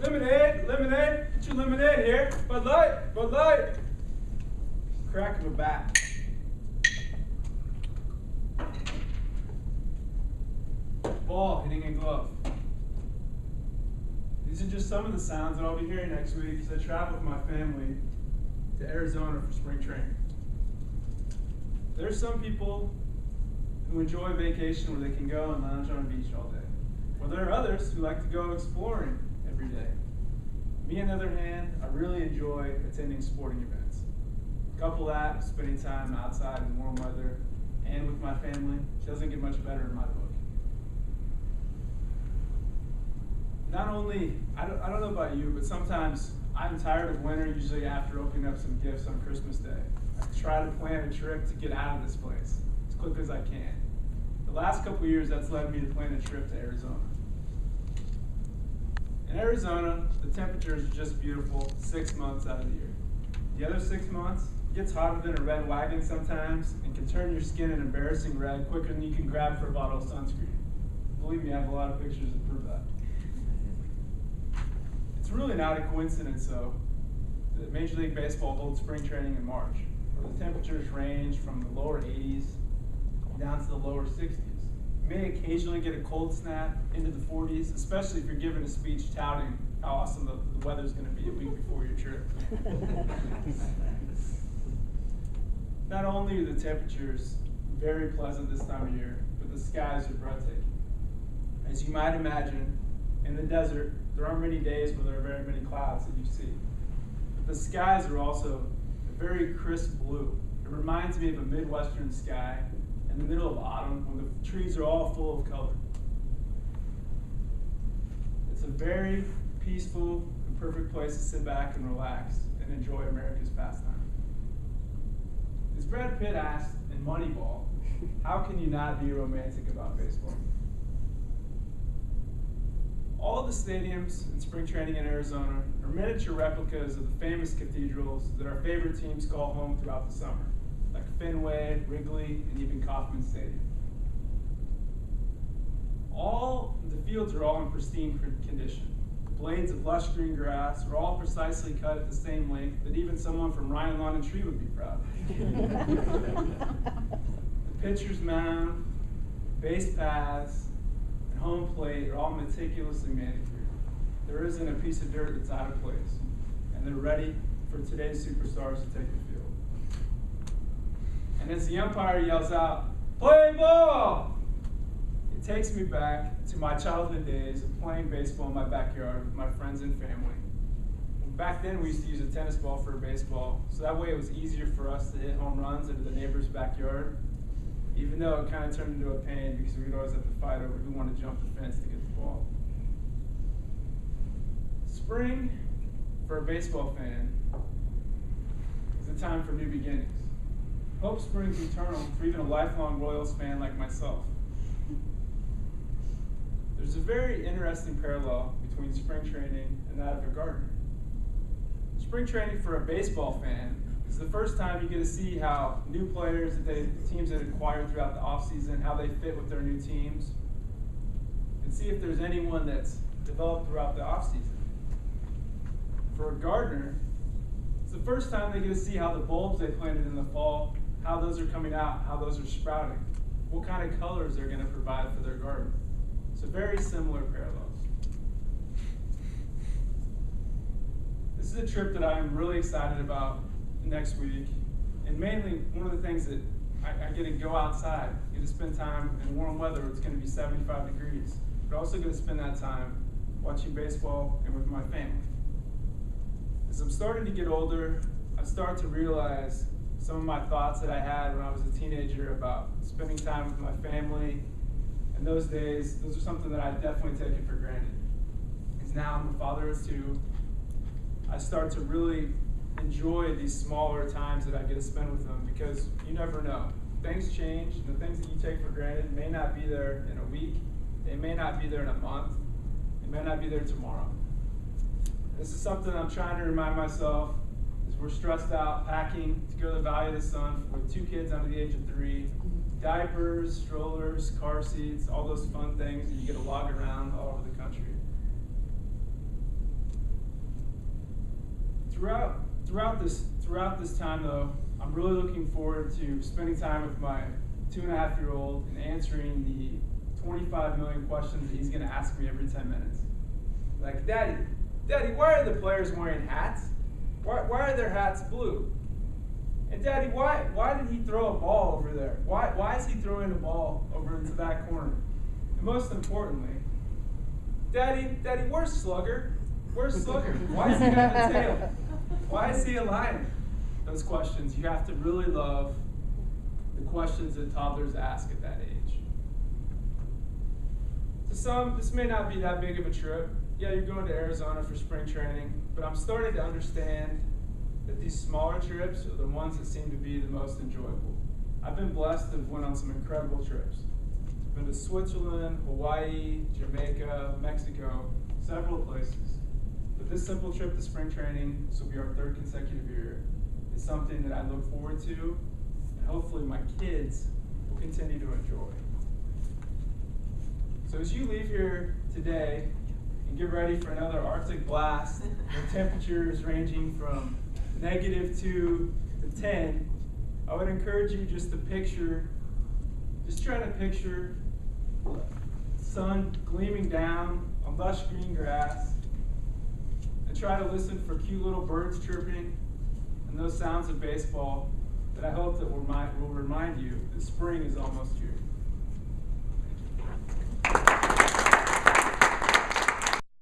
Lemonade, lemonade, get your lemonade here. Bud Light, Bud Light. Crack of a bat. Ball hitting a glove. These are just some of the sounds that I'll be hearing next week as I travel with my family to Arizona for spring training. There's some people who enjoy vacation where they can go and lounge on a beach all day. Well, there are others who like to go exploring every day. Me, on the other hand, I really enjoy attending sporting events. Couple that with spending time outside in warm weather and with my family, it doesn't get much better in my book. Not only, I don't know about you, but sometimes I'm tired of winter, usually after opening up some gifts on Christmas Day. I try to plan a trip to get out of this place as quick as I can. The last couple of years, that's led me to plan a trip to Arizona. In Arizona, the temperatures are just beautiful 6 months out of the year. The other 6 months, it gets hotter than a red wagon sometimes and can turn your skin an embarrassing red quicker than you can grab for a bottle of sunscreen. Believe me, I have a lot of pictures to prove that. It's really not a coincidence, though, that Major League Baseball holds spring training in March, where the temperatures range from the lower 80s down to the lower 60s. You may occasionally get a cold snap into the 40s, especially if you're giving a speech touting how awesome the weather's going to be a week before your trip. Not only are the temperatures very pleasant this time of year, but the skies are breathtaking. As you might imagine, in the desert, there aren't many days where there are very many clouds that you see. But the skies are also a very crisp blue. It reminds me of a Midwestern sky in the middle of autumn when the trees are all full of color. It's a very peaceful and perfect place to sit back and relax and enjoy America's pastime. As Brad Pitt asked in Moneyball, how can you not be romantic about baseball? All the stadiums in spring training in Arizona are miniature replicas of the famous cathedrals that our favorite teams call home throughout the summer, like Fenway, Wrigley, and even Kauffman Stadium. All the fields are all in pristine condition. The blades of lush green grass are all precisely cut at the same length that even someone from Ryan Lawn and Tree would be proud. The pitcher's mound, base paths, and home plate are all meticulously manicured. There isn't a piece of dirt that's out of place, and they're ready for today's superstars to take the field. And as the umpire yells out, "Play ball!" it takes me back to my childhood days of playing baseball in my backyard with my friends and family. Back then, we used to use a tennis ball for a baseball, so that way it was easier for us to hit home runs into the neighbor's backyard, even though it kind of turned into a pain because we'd always have to fight over who wanted to jump the fence to get the ball. Spring, for a baseball fan, is a time for new beginnings. Hope springs eternal for even a lifelong Royals fan like myself. There's a very interesting parallel between spring training and that of a gardener. Spring training for a baseball fan is the first time you get to see how new players teams that acquired throughout the offseason, how they fit with their new teams, and see if there's anyone that's developed throughout the offseason. For a gardener, it's the first time they get to see how the bulbs they planted in the fall, how those are coming out, how those are sprouting, what kind of colors they're going to provide for their garden. So very similar parallels. This is a trip that I'm really excited about next week, and mainly one of the things that I get to go outside, get to spend time in warm weather where it's going to be 75 degrees, but also get to spend that time watching baseball and with my family. As I'm starting to get older, I start to realize some of my thoughts that I had when I was a teenager about spending time with my family, and those days, those are something that I definitely taken for granted. Because now I'm a father of two, I start to really enjoy these smaller times that I get to spend with them, because you never know. Things change, and the things that you take for granted may not be there in a week, they may not be there in a month, they may not be there tomorrow. This is something I'm trying to remind myself as we're stressed out packing to go to the Valley of the Sun with 2 kids under the age of 3, diapers, strollers, car seats, all those fun things that you get to log around all over the country. Throughout this time though, I'm really looking forward to spending time with my 2.5-year-old and answering the 25 million questions that he's going to ask me every 10 minutes. Like, Daddy, why are the players wearing hats? Why are their hats blue? And Daddy, why did he throw a ball over there? Why is he throwing a ball over into that corner? And most importantly, Daddy, where's Slugger? Where's Slugger? Why is he got a tail? Why is he a lion? Those questions, you have to really love the questions that toddlers ask at that age. To some, this may not be that big of a trip. Yeah, you're going to Arizona for spring training, but I'm starting to understand that these smaller trips are the ones that seem to be the most enjoyable. I've been blessed to have went on some incredible trips. I've been to Switzerland, Hawaii, Jamaica, Mexico, several places. But this simple trip to spring training, this will be our 3rd consecutive year, is something that I look forward to, and hopefully my kids will continue to enjoy. So as you leave here today and get ready for another Arctic blast with temperatures ranging from -2 to 10, I would encourage you just to try to picture the sun gleaming down on lush green grass, and try to listen for cute little birds chirping and those sounds of baseball that I hope that will remind you that spring is almost here.